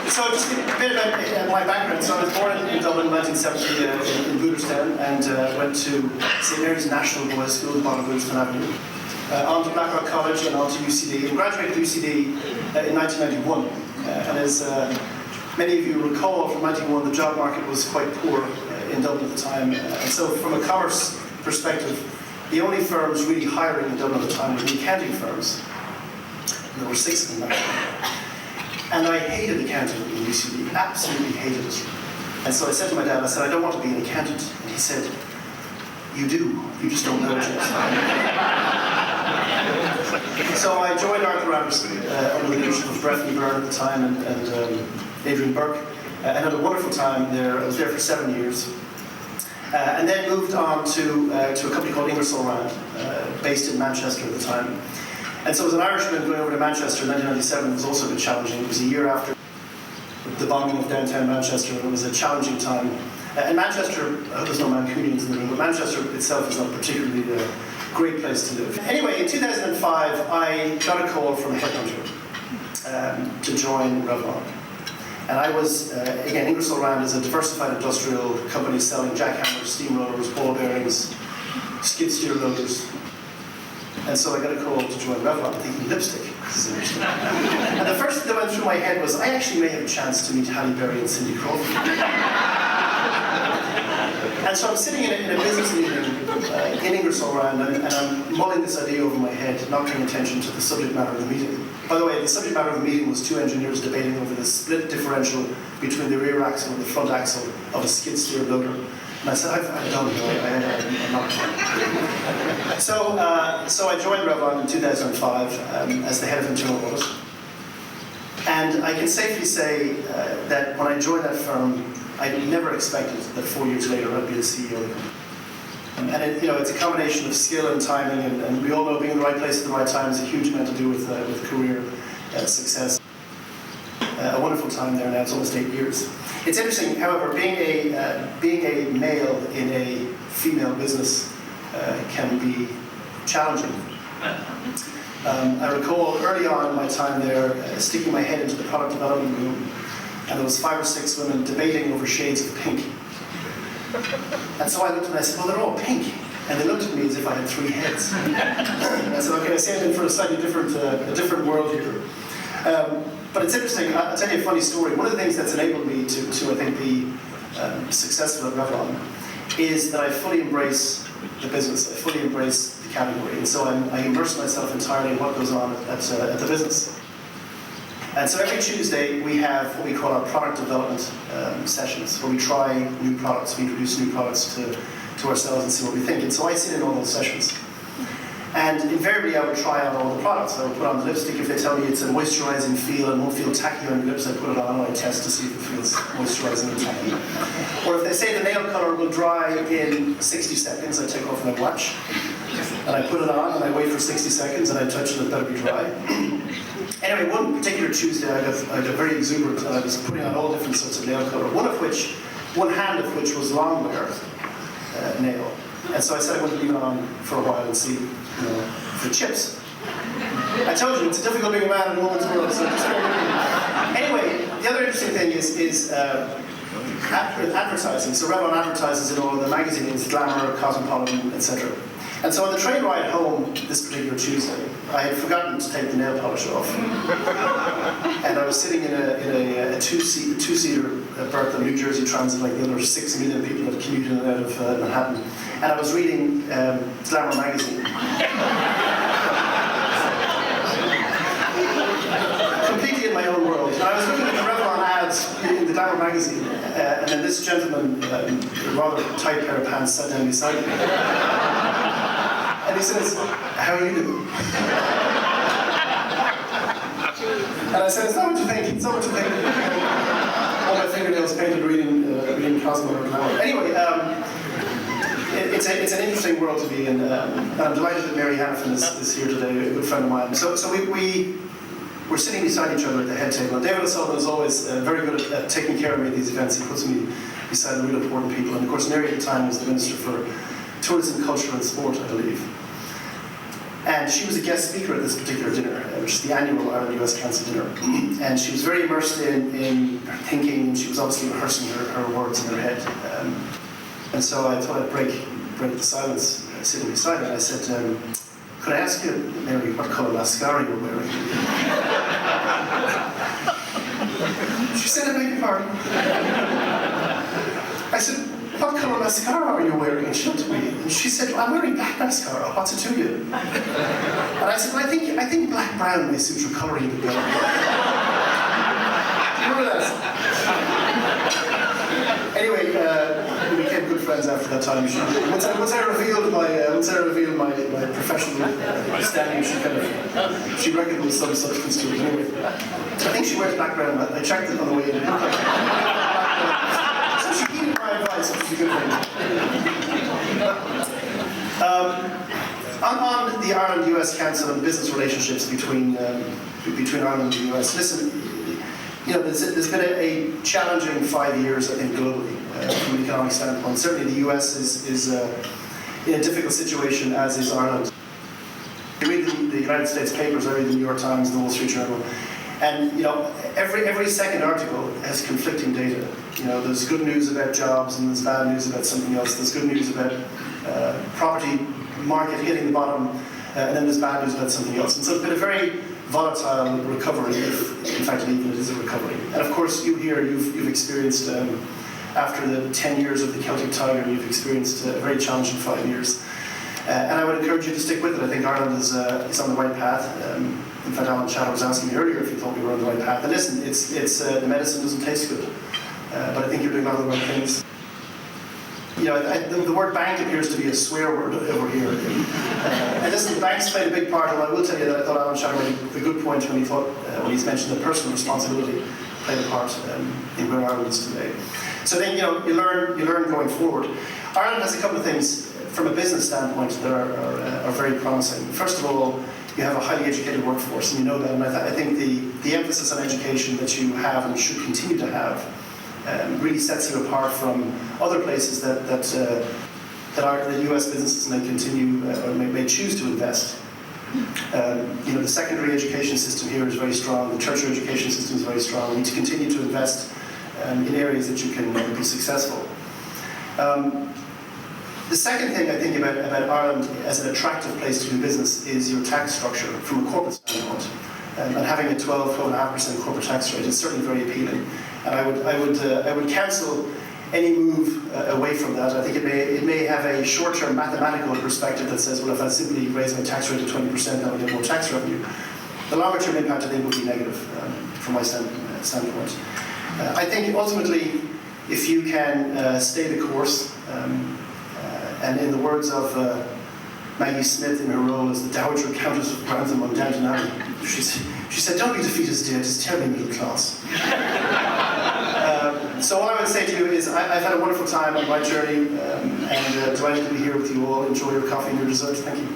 So just a bit about my background. So I was born in Dublin in 1970 in Booterstown, and went to St Mary's National Boys School, bottom of Booterstown Avenue, on to Blackrock College and on to UCD, and graduated UCD in 1991. And as many of you recall, from 1991 the job market was quite poor in Dublin at the time. And so from a commerce perspective, the only firms really hiring in Dublin at the time were the accounting firms. And there were 6 of them back then. And I hated accounting in UCD, absolutely hated it. And so I said to my dad, I said, I don't want to be an accountant. And he said, you do, you just don't know it yet. So I joined Arthur Anderson under the leadership of Breffney Byrne at the time and Adrian Burke, and had a wonderful time there. I was there for 7 years. And then moved on to a company called Ingersoll Rand, based in Manchester at the time. And so as an Irishman going over to Manchester in 1997 was also a bit challenging. It was a year after the bombing of downtown Manchester, and it was a challenging time. And Manchester, I hope there's no Mancunians in the room, but Manchester itself is not particularly a great place to live. Anyway, in 2005, I got a call from a headhunter to join Revlon. And I was, again, Ingersoll Rand is a diversified industrial company selling jackhammers, steamrollers, ball bearings, skid steer loaders. And so I got a call to join Revlon, thinking lipstick. This is interesting. And the first thing that went through my head was, I actually may have a chance to meet Halle Berry and Cindy Crawford. And so I'm sitting in a business meeting in Ingersoll Rand, and I'm mulling this idea over my head, not paying attention to the subject matter of the meeting. By the way, the subject matter of the meeting was 2 engineers debating over the split differential between the rear axle and the front axle of a skid steer loader. And I said, I've done it, I'm not done. So I joined Revlon in 2005 as the head of internal audit. And I can safely say that when I joined that firm, I never expected that 4 years later I'd be the CEO of the company. And it's a combination of skill and timing, and we all know being in the right place at the right time is a huge amount to do with career success. A wonderful time there now, it's almost 8 years. It's interesting, however, being a male in a female business can be challenging. I recall early on in my time there, sticking my head into the product development room, and there was 5 or 6 women debating over shades of pink. And so I looked and I said, well, they're all pink. And they looked at me as if I had 3 heads. And I said, okay, I see I'm in for a slightly different world here. But it's interesting, I'll tell you a funny story. One of the things that's enabled me to I think, be successful at Revlon is that I fully embrace the business. I fully embrace the category. And so I immerse myself entirely in what goes on at the business. And so every Tuesday we have what we call our product development sessions, where we try new products, we introduce new products to ourselves and see what we think. And so I sit in all those sessions. And invariably I would try on all the products. I would put on the lipstick if they tell me it's a moisturizing feel and won't feel tacky on your lips, I put it on and I test to see if it feels moisturizing and tacky. Or if they say the nail color will dry in 60 seconds, I take off my watch and I put it on and I wait for 60 seconds and I touch it, it better be dry. Anyway, one particular Tuesday I got very exuberant and I was putting on all different sorts of nail color, one hand of which was long wear nail. And so I said I wanted to leave it on for a while and see, for chips. I told you, it's difficult being a man in a woman's world, so just anyway, the other interesting thing is advertising. So Revlon advertises in all the magazines, Glamour, Cosmopolitan, etc. And so on the train ride home this particular Tuesday, I had forgotten to take the nail polish off. And I was sitting in a two-seater berth on New Jersey Transit, like the other 6 million people that commute in and out of Manhattan. And I was reading Glamour magazine. Completely in my own world. And I was looking at the Revlon ads in the Glamour magazine, and then this gentleman, a rather tight pair of pants, sat down beside me. And he says, how are you doing? And I said, it's not what you think, it's not what you think. All my fingernails painted reading Cosmo or Glamour. Anyway, it's an interesting world to be in. And I'm delighted that Mary Hannafin is here today, a good friend of mine. So we're sitting beside each other at the head table. And David O'Sullivan is always very good at taking care of me at these events. He puts me beside the real important people. And of course, Mary at the time was the Minister for Tourism, Culture and Sport, I believe. And she was a guest speaker at this particular dinner, which is the annual Ireland-U.S. Council dinner. And she was very immersed in her thinking, and she was obviously rehearsing her words in her head. And so I thought I'd break the silence sitting beside her. I said, could I ask you, Mary, what colour mascara you're wearing? She said, I beg your pardon. I said, what colour mascara are you wearing? And she looked at me and she said, I'm wearing black mascara. What's it to you? And I said, well, I think black brown may suit your colouring a bit better. Remember that? Anyway, we became good friends after that time. Once I revealed my professional standing, she reckoned with some substance to it. Anyway, I think she wears black brown. I checked it on the way in. So she heeded my advice, which is a good thing. On the Ireland-U.S. Council and business relationships between Ireland and the U.S. Listen, there's been a challenging 5 years, I think, globally from an economic standpoint. Certainly, the U.S. is in a difficult situation, as is Ireland. I read the United States papers. I read the New York Times, the Wall Street Journal, and every second article has conflicting data. There's good news about jobs, and there's bad news about something else. There's good news about property market hitting the bottom, and then there's bad news about something else. And so it's been a very volatile recovery, if in fact even it is a recovery. And of course, you've experienced, after the 10 years of the Celtic Tiger, you've experienced a very challenging 5 years. And I would encourage you to stick with it. I think Ireland is on the right path. In fact, Alan Shadow was asking me earlier if you thought we were on the right path. And listen, the medicine doesn't taste good, but I think you're doing all the right things. The word bank appears to be a swear word over here. And listen, the banks played a big part, and I will tell you that I thought Alan Shadow made a good point when he's mentioned that personal responsibility played a part in where Ireland is today. So then, you learn going forward. Ireland has a couple of things from a business standpoint that are very promising. First of all, you have a highly educated workforce, and you know that. And I think the emphasis on education that you have and should continue to have really sets you apart from other places that U.S. businesses may continue or may choose to invest. The secondary education system here is very strong. The tertiary education system is very strong. We need to continue to invest in areas that you can be successful. The second thing I think about Ireland as an attractive place to do business is your tax structure from a corporate standpoint. And having a 12.5% corporate tax rate is certainly very appealing. And I would cancel any move away from that. I think it may have a short-term mathematical perspective that says, well, if I simply raise my tax rate to 20%, then I'll get more tax revenue. The longer-term impact, I think, would be negative from my standpoint. I think ultimately, if you can stay the course, and in the words of Maggie Smith in her role as the Dowager Countess of Grantham on Downton Abbey, she said, don't be defeatist, dear, just tell me middle class. So all I would say to you is I've had a wonderful time on my journey, and delighted to be here with you all. Enjoy your coffee and your dessert. Thank you.